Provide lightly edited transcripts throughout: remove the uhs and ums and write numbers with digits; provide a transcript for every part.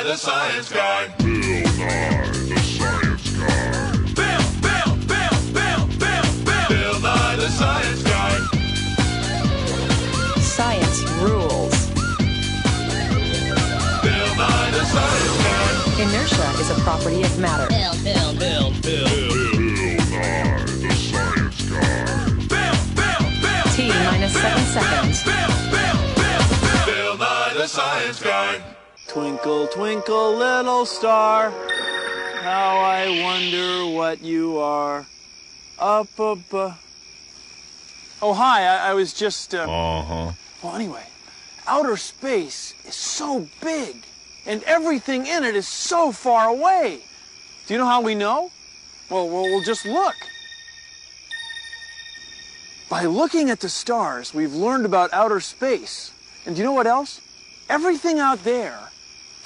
the Science Guy. Bill Nye, the Science Guy. Bill Nye the Science Guy. Science rules. Bill Nye the Science Guy. Inertia is a property of matter. Bill Nye, the Science Guy. T minus 7 seconds. Bill Nye the Science Guy. Twinkle, twinkle, little star, how I wonder what you are. Up above. Oh, hi, I was just, Well, anyway, outer space is so big, and everything in it is so far away. Do you know how we know? Well, we'll just look. By looking at the stars, we've learned about outer space. And do you know what else? Everything out there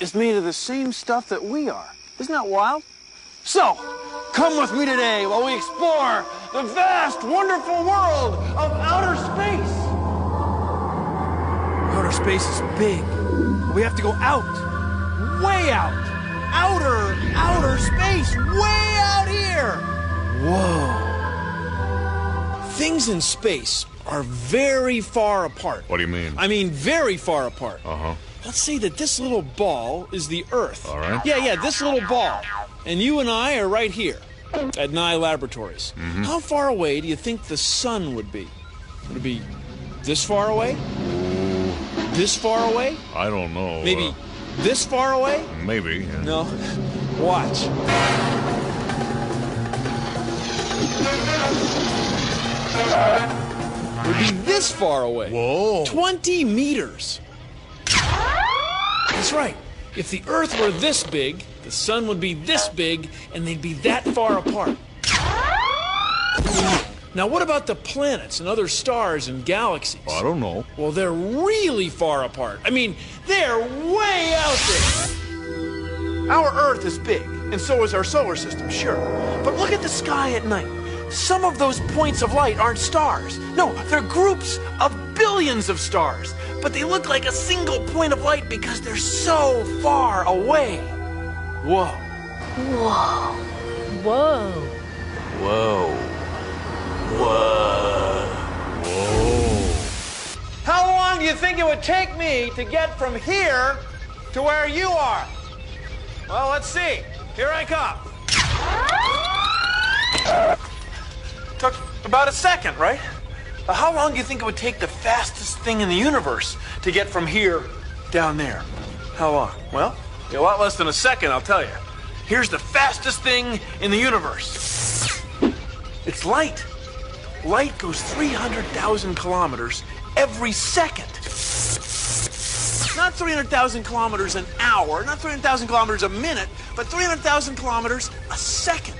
is made of the same stuff that we are. Isn't that wild? So, come with me today while we explore the vast, wonderful world of outer space. Outer space is big. We have to go out, way out. Outer space, way out here. Whoa. Things in space are very far apart. What do you mean? I mean, very far apart. Uh-huh. Let's say that this little ball is the Earth. All right. Yeah, this little ball. And you and I are right here at Nye Laboratories. Mm-hmm. How far away do you think the sun would be? Would it be this far away? This far away? I don't know. Maybe this far away? Maybe. Yeah. No. Watch. Would be this far away. Whoa. 20 meters. That's right. If the Earth were this big, the sun would be this big, and they'd be that far apart. Now, what about the planets and other stars and galaxies? I don't know. Well, they're really far apart. I mean, they're way out there. Our Earth is big, and so is our solar system, sure. But look at the sky at night. Some of those points of light aren't stars. No, they're groups of billions of stars. But they look like a single point of light because they're so far away. Whoa. Whoa. Whoa. Whoa. Whoa. Whoa. How long do you think it would take me to get from here to where you are? Well, let's see. Here I come. Took about a second, right? How long do you think it would take the fastest thing in the universe to get from here down there? How long? Well, a lot less than a second, I'll tell you. Here's the fastest thing in the universe. It's light. Light goes 300,000 kilometers every second. Not 300,000 kilometers an hour, not 300,000 kilometers a minute, but 300,000 kilometers a second.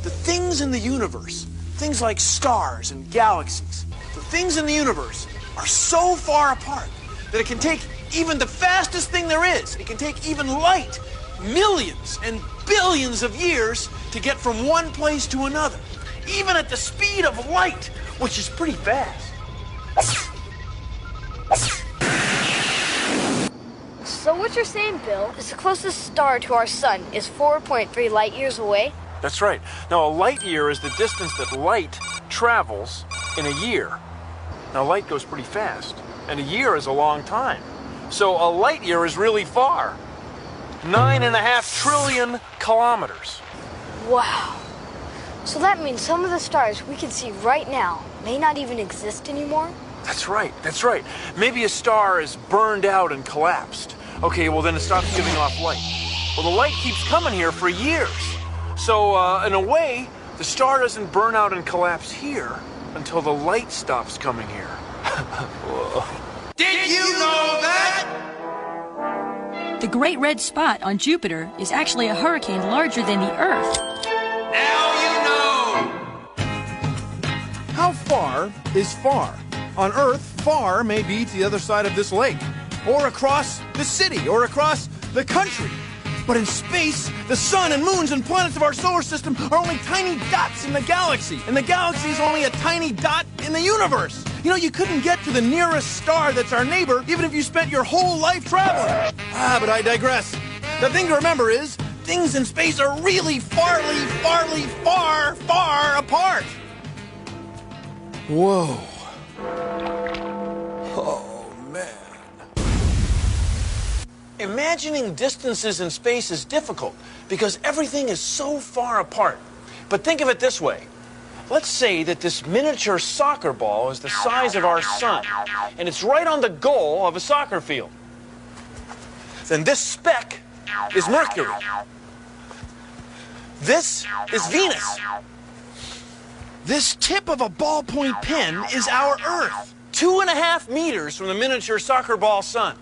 The things in the universe, things like stars and galaxies, the things in the universe are so far apart that it can take even the fastest thing there is, it can take even light, millions and billions of years to get from one place to another, even at the speed of light, which is pretty fast. So what you're saying, Bill, is the closest star to our sun is 4.3 light years away? That's right. Now, a light year is the distance that light travels in a year. Now, light goes pretty fast, and a year is a long time. So a light year is really far. 9.5 trillion kilometers. Wow. So that means some of the stars we can see right now may not even exist anymore? That's right, that's right. Maybe a star is burned out and collapsed. Okay, well then it stops giving off light. Well, the light keeps coming here for years. So, in a way, the star doesn't burn out and collapse here until the light stops coming here. Did you know that? The Great Red Spot on Jupiter is actually a hurricane larger than the Earth. Now you know. How far is far? On Earth, far may be to the other side of this lake, or across the city, or across the country. But in space, the sun and moons and planets of our solar system are only tiny dots in the galaxy, and the galaxy is only a tiny dot in the universe. You know, you couldn't get to the nearest star that's our neighbor even if you spent your whole life traveling. But I digress. The thing to remember is, things in space are really far apart. Whoa. Oh, man. Imagining distances in space is difficult because everything is so far apart. But think of it this way. Let's say that this miniature soccer ball is the size of our sun, and it's right on the goal of a soccer field. Then this speck is Mercury. This is Venus. This tip of a ballpoint pen is our Earth, 2.5 meters from the miniature soccer ball sun.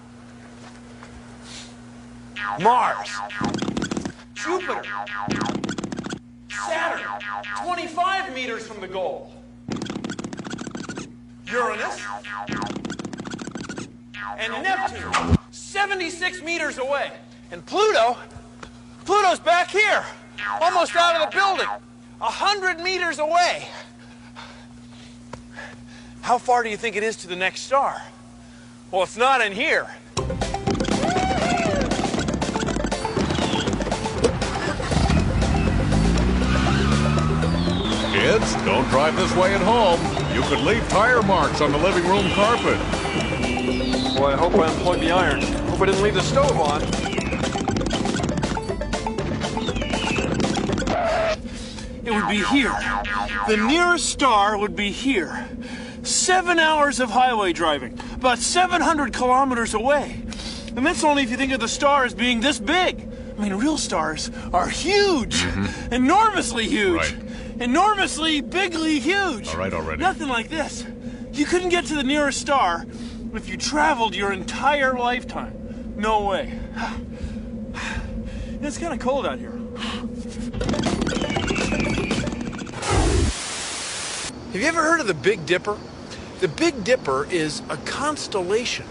Mars, Jupiter, Saturn, 25 meters from the goal. Uranus and Neptune, 76 meters away. And Pluto's back here, almost out of the building, 100 meters away. How far do you think it is to the next star? Well, it's not in here. Kids, don't drive this way at home. You could leave tire marks on the living room carpet. Boy, I hope I unplugged the iron. Hope I didn't leave the stove on. It would be here. The nearest star would be here. 7 hours of highway driving, about 700 kilometers away. And that's only if you think of the star as being this big. I mean, real stars are huge, enormously huge, Right. enormously, bigly huge. All right, already. Nothing like this. You couldn't get to the nearest star if you traveled your entire lifetime. No way. It's kind of cold out here. Have you ever heard of the Big Dipper? The Big Dipper is a constellation.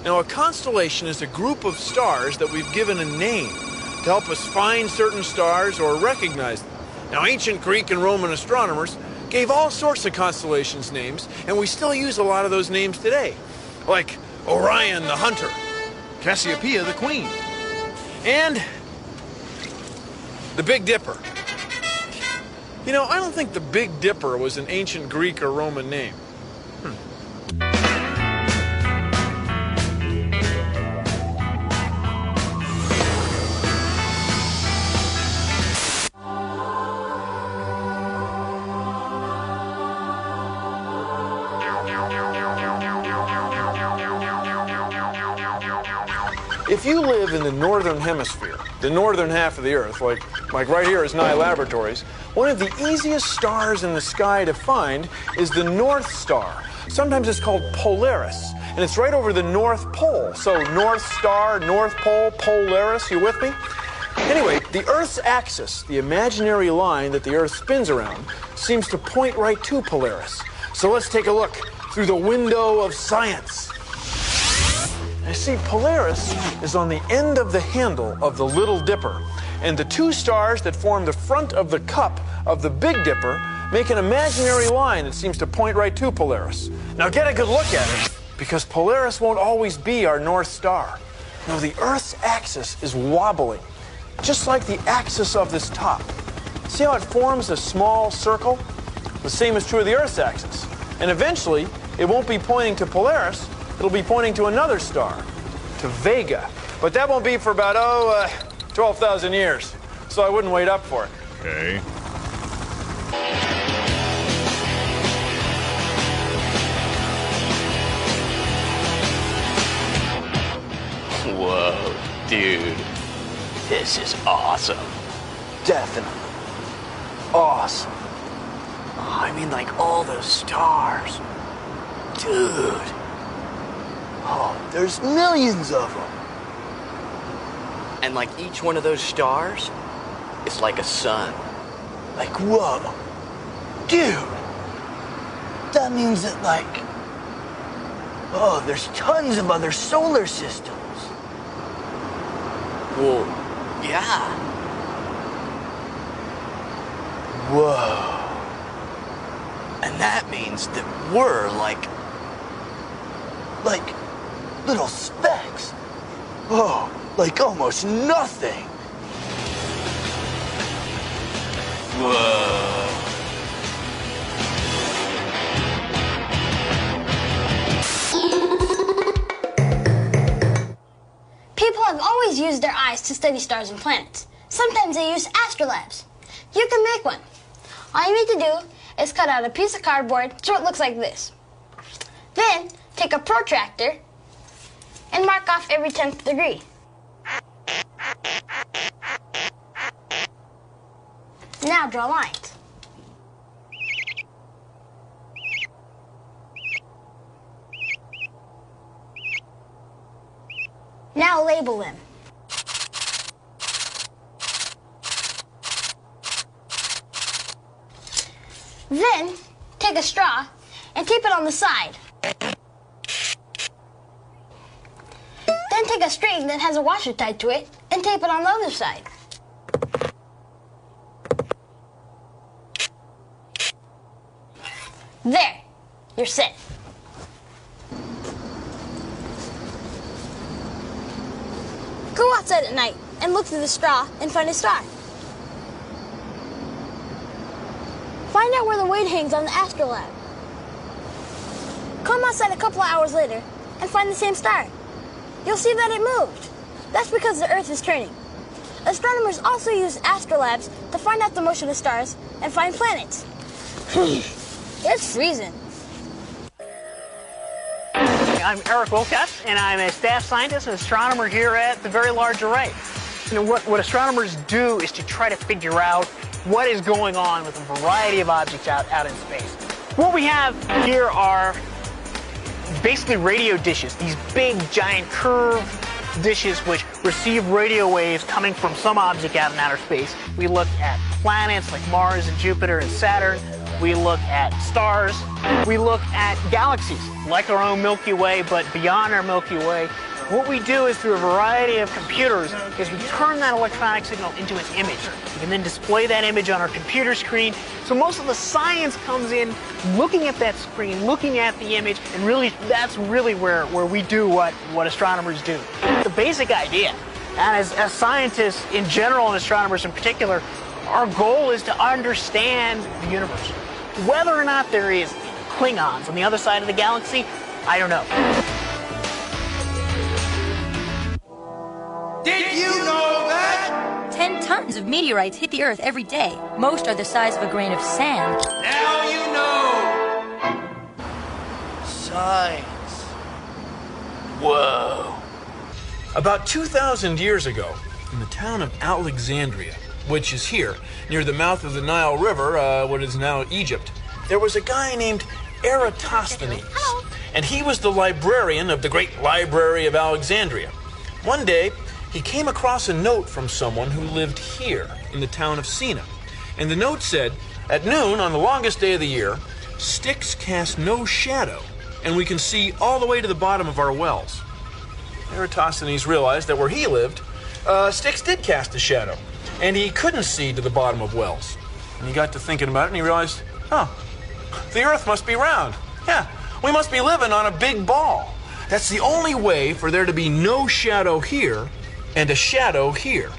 Now, a constellation is a group of stars that we've given a name to help us find certain stars or recognize them. Now, ancient Greek and Roman astronomers gave all sorts of constellations names, and we still use a lot of those names today, like Orion the Hunter, Cassiopeia the Queen, and the Big Dipper. You know, I don't think the Big Dipper was an ancient Greek or Roman name. If you live in the northern hemisphere, the northern half of the Earth, like right here is Nye Laboratories, one of the easiest stars in the sky to find is the North Star. Sometimes it's called Polaris, and it's right over the North Pole. So North Star, North Pole, Polaris, you with me? Anyway, the Earth's axis, the imaginary line that the Earth spins around, seems to point right to Polaris. So let's take a look through the window of science. I see Polaris is on the end of the handle of the Little Dipper, and the two stars that form the front of the cup of the Big Dipper make an imaginary line that seems to point right to Polaris. Now get a good look at it, because Polaris won't always be our North Star. No, the Earth's axis is wobbling, just like the axis of this top. See how it forms a small circle? The same is true of the Earth's axis. And eventually, it won't be pointing to Polaris, it'll be pointing to another star, to Vega. But that won't be for about, 12,000 years. So I wouldn't wait up for it. Okay. Whoa, dude. This is awesome. Definitely. Awesome. I mean, like all those stars. Dude. Oh, there's millions of them. And like each one of those stars is like a sun. Like, whoa. Dude. That means that, like, oh, there's tons of other solar systems. Well, yeah. Whoa. And that means that we're like like little specks. Oh, like almost nothing. Whoa. People have always used their eyes to study stars and planets. Sometimes they use astrolabes. You can make one. All you need to do is cut out a piece of cardboard so it looks like this. Then take a protractor and mark off every 10th degree. Now draw lines. Now label them. Then take a straw and tape it on the side. Then take a string that has a washer tied to it and tape it on the other side. There, you're set. Go outside at night and look through the straw and find a star. Find out where the weight hangs on the astrolabe. Come outside a couple of hours later and find the same star. You'll see that it moved. That's because the Earth is turning. Astronomers also use astrolabes to find out the motion of stars and find planets. It's freezing. I'm Eric Wilcox, and I'm a staff scientist and astronomer here at the Very Large Array. You know, what astronomers do is to try to figure out what is going on with a variety of objects out in space. What we have here are basically radio dishes, these big, giant, curved dishes which receive radio waves coming from some object out in outer space. We look at planets like Mars and Jupiter and Saturn. We look at stars. We look at galaxies, like our own Milky Way, but beyond our Milky Way. What we do is, through a variety of computers, is we turn that electronic signal into an image. We can then display that image on our computer screen. So most of the science comes in looking at that screen, looking at the image, and really, that's really where we do what astronomers do. The basic idea, and as scientists in general and astronomers in particular, our goal is to understand the universe. Whether or not there is Klingons on the other side of the galaxy, I don't know. Did you know that? 10 tons of meteorites hit the Earth every day. Most are the size of a grain of sand. Now you know. Science. Whoa. About 2,000 years ago, in the town of Alexandria, which is here, near the mouth of the Nile River, what is now Egypt, there was a guy named Eratosthenes. And he was the librarian of the great Library of Alexandria. One day, he came across a note from someone who lived here in the town of Sina. And the note said, at noon on the longest day of the year, sticks cast no shadow, and we can see all the way to the bottom of our wells. Eratosthenes realized that where he lived, sticks did cast a shadow, and he couldn't see to the bottom of wells. And he got to thinking about it, and he realized, oh, the Earth must be round. Yeah, we must be living on a big ball. That's the only way for there to be no shadow here and a shadow here.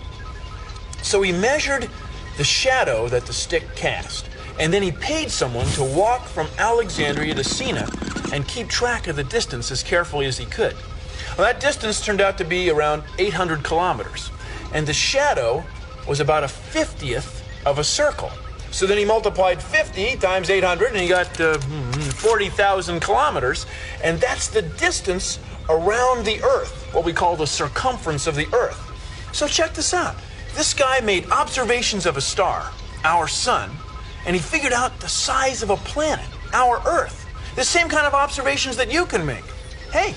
So he measured the shadow that the stick cast, and then he paid someone to walk from Alexandria to Sina and keep track of the distance as carefully as he could. Well, that distance turned out to be around 800 kilometers, and the shadow was about a 50th of a circle. So then he multiplied 50 times 800, and he got 40,000 kilometers, and that's the distance around the Earth, what we call the circumference of the Earth. So check this out. This guy made observations of a star, our sun, and he figured out the size of a planet, our Earth. The same kind of observations that you can make. Hey,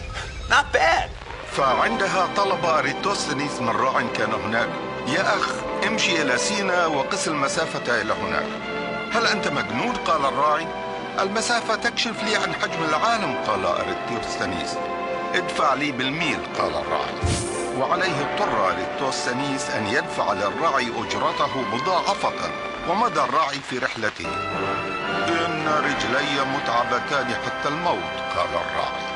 not bad. فعندها طلب أريتوستنيس من راع كان هناك: يا أخ، امشي إلى سينا وقس المسافة إلى هناك. هل أنت مجنون؟ قال الراعي. المسافة تكشف لي عن حجم العالم، قال أريتوستنيس. ادفع لي بالميل، قال الراعي. وعليه اضطر أريتوستنيس أن يدفع للراعي أجرته مضاعفة، ومضى الراعي في رحلته. إن رجلي متعبتان حتى الموت، قال الراعي.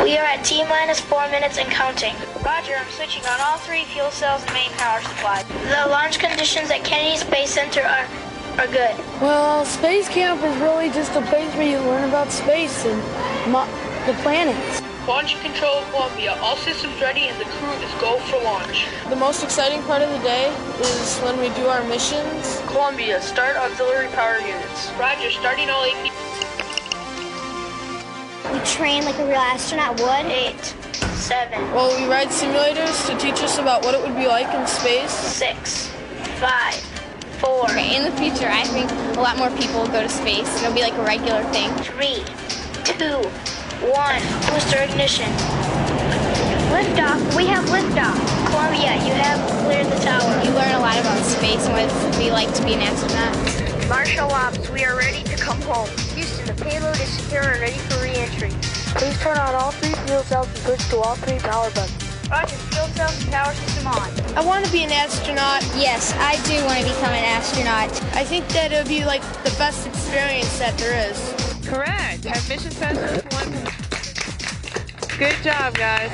We are at T-minus 4 minutes and counting. Roger, I'm switching on all 3 fuel cells and main power supply. The launch conditions at Kennedy Space Center are good. Well, space camp is really just a place where you learn about space and the planets. Launch control Columbia. All systems ready and the crew is go for launch. The most exciting part of the day is when we do our missions. Columbia, start auxiliary power units. Roger, starting all AP. We train like a real astronaut would. 8, 7. Well, we ride simulators to teach us about what it would be like in space. 6, 5, 4. Okay, in the future, I think a lot more people will go to space. It'll be like a regular thing. 3, 2, 1. Booster ignition. Liftoff. We have liftoff. Columbia, you have cleared the tower. You learn a lot about space and what it would be like to be an astronaut. Marshall Ops, we are ready to come home. Houston, the payload is secure and ready for re-entry. Please turn on all 3 fuel cells and switch to all 3 power buttons. Roger, fuel cells and power system on. I want to be an astronaut. Yes, I do want to become an astronaut. I think that it would be like the best experience that there is. Correct. Have mission passes 1. Good job, guys.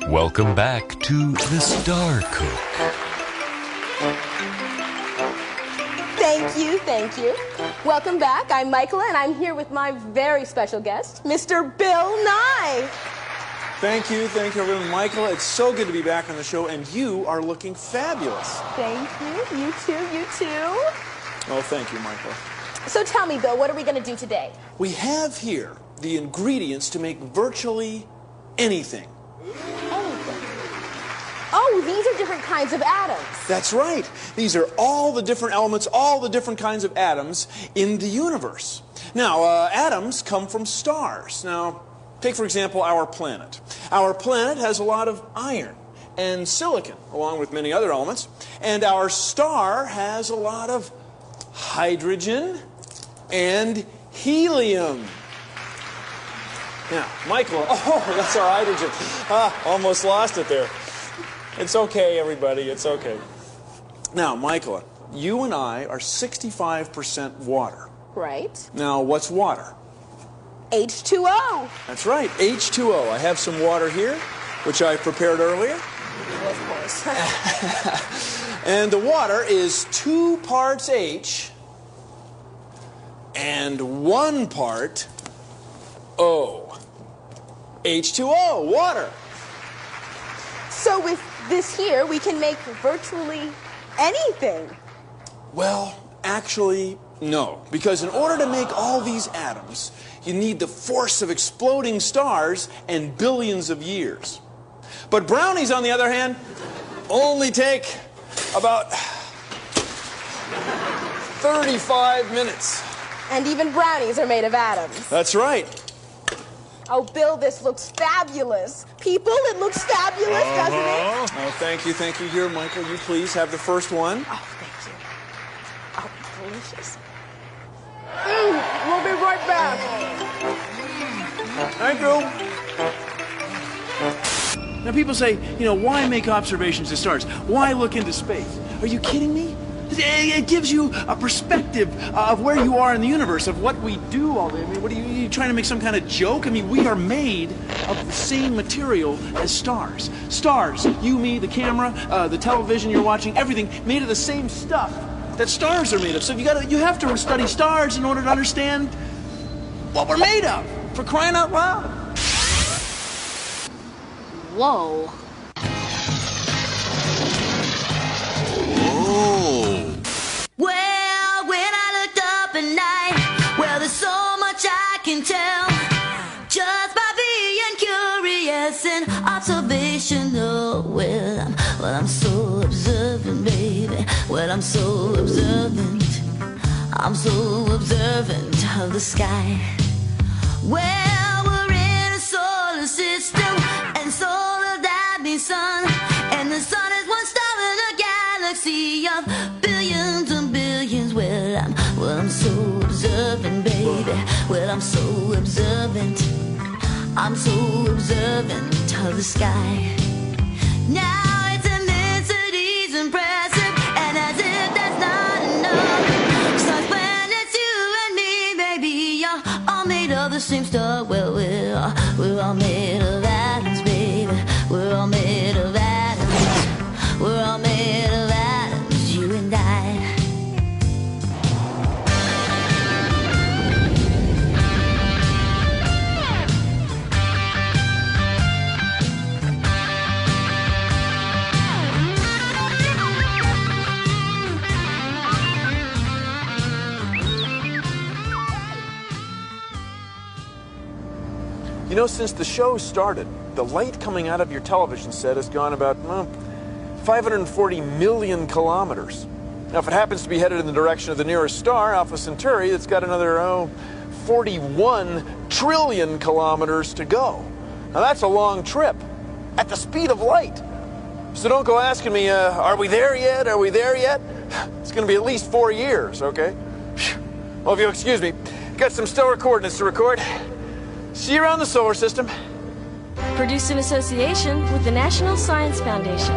Welcome back to the Star Cook. Thank you. Welcome back. I'm Michaela, and I'm here with my very special guest, Mr. Bill Nye. Thank you, everyone. Michaela, it's so good to be back on the show, and you are looking fabulous. Thank you. You too. Oh, thank you, Michaela. So tell me, Bill, what are we going to do today? We have here the ingredients to make virtually anything. Oh, these are different kinds of atoms. That's right. These are all the different elements, all the different kinds of atoms in the universe. Now, atoms come from stars. Now, take, for example, our planet. Our planet has a lot of iron and silicon, along with many other elements. And our star has a lot of hydrogen and helium. Now, Michael, oh, that's our hydrogen. Almost lost it there. It's okay, everybody, it's okay. Now, Michaela, you and I are 65% water. Right. Now, what's water? H2O. That's right, H2O. I have some water here, which I prepared earlier. Well, of course. And the water is 2 parts H and 1 part O. H2O, water. So with this here, we can make virtually anything. Well, actually, no. Because in order to make all these atoms, you need the force of exploding stars and billions of years. But brownies, on the other hand, only take about 35 minutes. And even brownies are made of atoms. That's right. Oh, Bill, this looks fabulous. People, it looks fabulous, doesn't it? Oh, thank you. Here, Michael, you please have the first one. Oh, thank you. Oh, delicious. We'll be right back. Thank you. Now, people say, why make observations of stars? Why look into space? Are you kidding me? It gives you a perspective of where you are in the universe, of what we do all day. I mean, what are you trying to make some kind of joke? I mean, we are made of the same material as stars. Stars, you, me, the camera, the television you're watching, everything made of the same stuff that stars are made of. So you have to study stars in order to understand what we're made of, for crying out loud. Whoa. Well, when I looked up at night, well, there's so much I can tell just by being curious and observational. Well, I'm so observant, baby. Well, I'm so observant. I'm so observant of the sky. Well, we're in a solar system, and solar that means sun, and the sun is one star in a galaxy of billions and billions. Well, I'm so observant, baby. Well, I'm so observant. I'm so observant of the sky. Now its immensity's impressive, and as if that's not enough, sun's all made of the same stuff. Well, we're all made of atoms, baby. We're all made of atoms. We're all made of atoms, you and I. You know, since the show started, the light coming out of your television set has gone about 540 million kilometers. Now, if it happens to be headed in the direction of the nearest star, Alpha Centauri, it's got another 41 trillion kilometers to go. Now, that's a long trip at the speed of light. So don't go asking me, are we there yet? Are we there yet? It's going to be at least 4 years, okay? Well, if you'll excuse me, got some stellar coordinates to record. See you around the solar system. Produced in association with the National Science Foundation.